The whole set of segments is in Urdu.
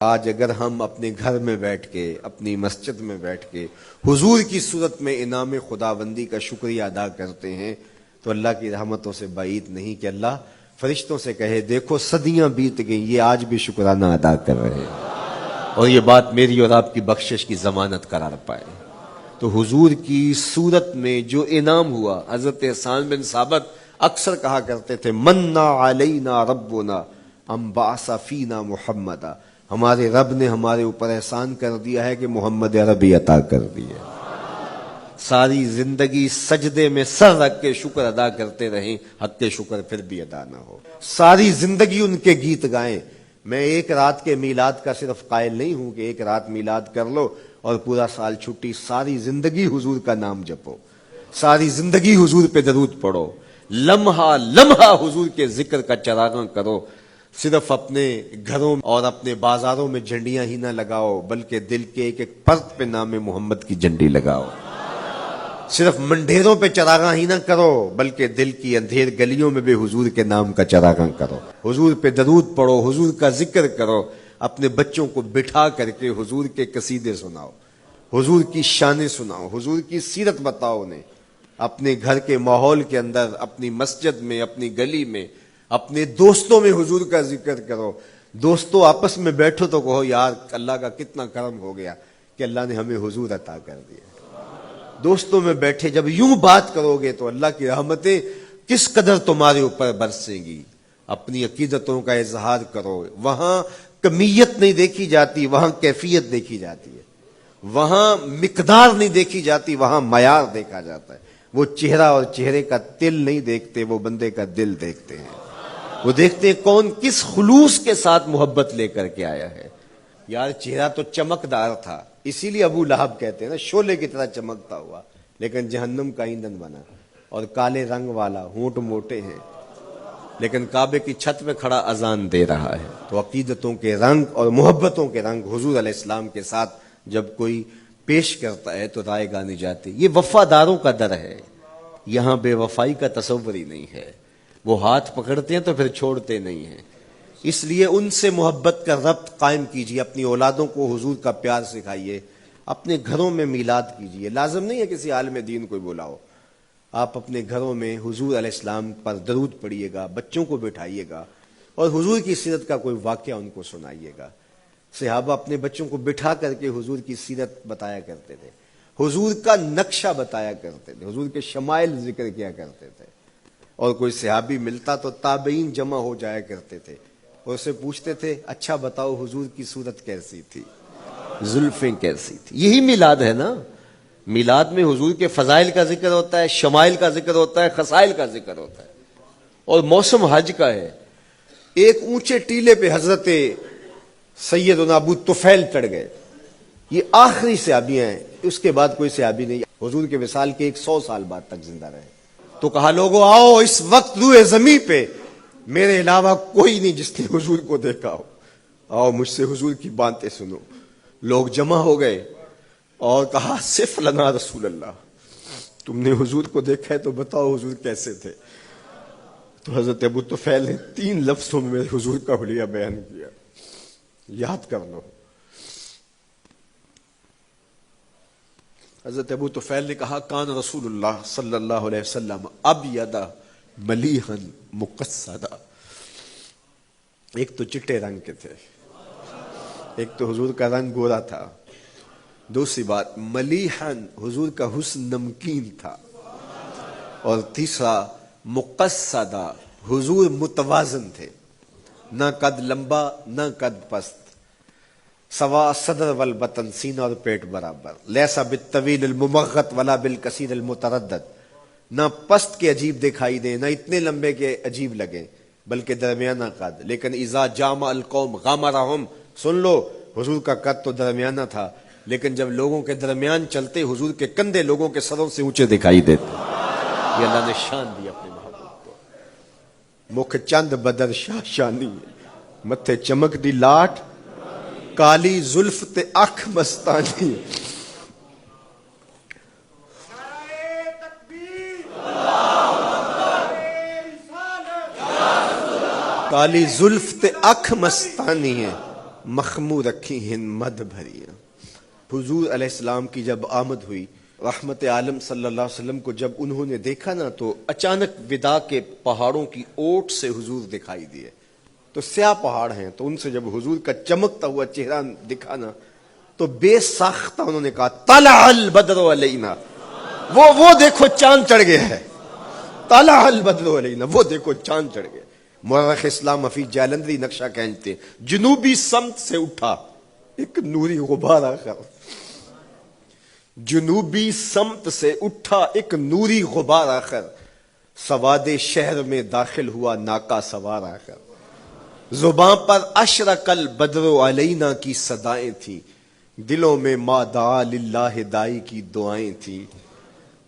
آج اگر ہم اپنے گھر میں بیٹھ کے، اپنی مسجد میں بیٹھ کے حضور کی صورت میں انعام خداوندی کا شکریہ ادا کرتے ہیں تو اللہ کی رحمتوں سے بعید نہیں کہ اللہ فرشتوں سے کہے دیکھو صدیاں بیت گئیں، یہ آج بھی شکرانہ ادا کر رہے ہیں، اور یہ بات میری اور آپ کی بخشش کی ضمانت قرار پائے۔ تو حضور کی صورت میں جو انعام ہوا، حضرت حسان بن ثابت اکثر کہا کرتے تھے منا علینا ربنا ام بعث فینا محمدا، ہمارے رب نے ہمارے اوپر احسان کر دیا ہے کہ محمد عربی عطا کر دیے۔ ساری زندگی سجدے میں سر رکھ کے شکر ادا کرتے رہیں، حق کے شکر پھر بھی ادا نہ ہو۔ ساری زندگی ان کے گیت گائیں۔ میں ایک رات کے میلاد کا صرف قائل نہیں ہوں کہ ایک رات میلاد کر لو اور پورا سال چھٹی، ساری زندگی حضور کا نام جپو، ساری زندگی حضور پہ درود پڑھو، لمحہ لمحہ حضور کے ذکر کا چراغاں کرو۔ صرف اپنے گھروں اور اپنے بازاروں میں جھنڈیاں ہی نہ لگاؤ، بلکہ دل کے ایک ایک پرت پہ نام محمد کی جھنڈی لگاؤ۔ صرف منڈیروں پہ چراغاں ہی نہ کرو، بلکہ دل کی اندھیر گلیوں میں بھی حضور کے نام کا چراغاں کرو، حضور پہ درود پڑھو، حضور کا ذکر کرو، اپنے بچوں کو بٹھا کر کے حضور کے قصیدے سناؤ، حضور کی شانیں سناؤ، حضور کی سیرت بتاؤ انہیں، اپنے گھر کے ماحول کے اندر، اپنی مسجد میں، اپنی گلی میں، اپنے دوستوں میں حضور کا ذکر کرو۔ دوستوں آپس میں بیٹھو تو کہو یار اللہ کا کتنا کرم ہو گیا کہ اللہ نے ہمیں حضور عطا کر دیا۔ دوستوں میں بیٹھے جب یوں بات کرو گے تو اللہ کی رحمتیں کس قدر تمہارے اوپر برسیں گی۔ اپنی عقیدتوں کا اظہار کرو، وہاں کمیت نہیں دیکھی جاتی، وہاں کیفیت دیکھی جاتی ہے، وہاں مقدار نہیں دیکھی جاتی، وہاں معیار دیکھا جاتا ہے۔ وہ چہرہ اور چہرے کا تل نہیں دیکھتے، وہ بندے کا دل دیکھتے ہیں، وہ دیکھتے ہیں کون کس خلوص کے ساتھ محبت لے کر کے آیا ہے۔ یار چہرہ تو چمکدار تھا، اسی لیے ابو لہب کہتے ہیں نا شعلے کی طرح چمکتا ہوا، لیکن جہنم کا ایندھن بنا، اور کالے رنگ والا، ہونٹ موٹے ہیں، لیکن کعبے کی چھت میں کھڑا اذان دے رہا ہے۔ تو عقیدتوں کے رنگ اور محبتوں کے رنگ حضور علیہ السلام کے ساتھ جب کوئی پیش کرتا ہے تو رائے گانے جاتے۔ یہ وفاداروں کا در ہے، یہاں بے وفائی کا تصور ہی نہیں ہے۔ وہ ہاتھ پکڑتے ہیں تو پھر چھوڑتے نہیں ہیں، اس لیے ان سے محبت کا ربط قائم کیجیے، اپنی اولادوں کو حضور کا پیار سکھائیے، اپنے گھروں میں میلاد کیجیے۔ لازم نہیں ہے کسی عالم دین کو بلاؤ، آپ اپنے گھروں میں حضور علیہ السلام پر درود پڑھیے گا، بچوں کو بٹھائیے گا اور حضور کی سیرت کا کوئی واقعہ ان کو سنائیے گا۔ صحابہ اپنے بچوں کو بٹھا کر کے حضور کی سیرت بتایا کرتے تھے، حضور کا نقشہ بتایا کرتے تھے، حضور کے شمائل ذکر کیا کرتے تھے، اور کوئی صحابی ملتا تو تابعین جمع ہو جایا کرتے تھے اور اسے پوچھتے تھے اچھا بتاؤ حضور کی صورت کیسی تھی، زلفیں کیسی تھی۔ یہی میلاد ہے نا، میلاد میں حضور کے فضائل کا ذکر ہوتا ہے، شمائل کا ذکر ہوتا ہے، خصائل کا ذکر ہوتا ہے، اور موسم حج کا ہے۔ ایک اونچے ٹیلے پہ حضرت سیدنا ابو طفیل چڑھ گئے، یہ آخری صحابی ہیں، اس کے بعد کوئی صحابی نہیں، حضور کے وصال کے 100 سال بعد تک زندہ رہے۔ تو کہا لوگوں آؤ، اس وقت روئے زمیں پہ میرے علاوہ کوئی نہیں جس نے حضور کو دیکھا ہو، آؤ مجھ سے حضور کی باتیں سنو۔ لوگ جمع ہو گئے اور کہا صف لنا رسول اللہ، تم نے حضور کو دیکھا ہے تو بتاؤ حضور کیسے تھے۔ تو حضرت ابو طفیل نے 3 لفظوں میں حضور کا حلیہ بیان کیا، یاد کر لو۔ حضرت ابو طفیل نے کہا کان رسول اللہ صلی اللہ علیہ وسلم ابیض ملیحا مقصدا، ایک تو چٹے رنگ کے تھے، ایک تو حضور کا رنگ گورا تھا، دوسری بات ملیحن حضور کا حسن نمکین تھا، اور تیسرا مقصدا حضور متوازن تھے، نہ قد لمبا نہ قد پست، سوا صدر والبطن سینہ اور پیٹ برابر، لیسا بالطویل الممغط ولا بالکثیر المتردد، نہ پست کے عجیب دکھائی دیں نہ اتنے لمبے کے عجیب لگیں بلکہ درمیانہ قد، لیکن اذا جامع القوم غامرہم، سن لو حضور کا قد تو درمیانہ تھا، لیکن جب لوگوں کے درمیان چلتے حضور کے کندھے لوگوں کے سروں سے اونچے دکھائی دیتے۔ یہ اللہ نے شان دی اپنے محبوب کو۔ مکھ چند بدر شاہ شانی، متھے چمک دی لاٹ، کالی زلف تے اکھ مستانی، کالی زلف تے اکھ مستانی ہے، مخمو رکھی ہن مد بھریاں. حضور علیہ السلام کی جب آمد ہوئی، رحمت عالم صلی اللہ علیہ وسلم کو جب انہوں نے دیکھا نا تو اچانک ودا کے پہاڑوں کی اوٹ سے حضور دکھائی دیے. تو سیاہ پہاڑ ہیں، تو ان سے جب حضور کا چمکتا ہوا چہرہ دکھا نا تو بے ساختہ انہوں نے کہا طلع البدر علینا، وہ دیکھو چاند چڑھ گیا ہے. طلع البدر علینا، وہ دیکھو چاند چڑھ گیا. مورخ اسلام حفیظ جالندری نقشہ کھینچتے ہیں، جنوبی سمت سے اٹھا ایک نوری غبار آخر. جنوبی سمت سے اٹھا ایک نوری غبار آخر، سواد شہر میں داخل ہوا ناکا سوار آخر. زباں پر اشرق البدر علینا کی صدائیں تھیں، دلوں میں ما دعا للہ دائی کی دعائیں تھیں.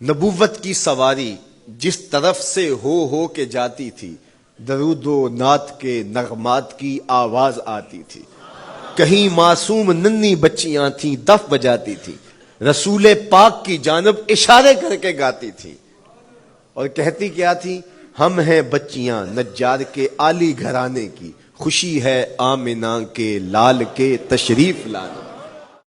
نبوت کی سواری جس طرف سے ہو کے جاتی تھی، درود و نعت کے نغمات کی آواز آتی تھی. کہیں معصوم ننھی بچیاں تھیں دف بجاتی تھی، رسول پاک کی جانب اشارے کر کے گاتی تھی اور کہتی کیا تھی؟ ہم ہیں بچیاں نجار کے عالی گھرانے کی، خوشی ہے آمنہ کے لال کے تشریف لانے.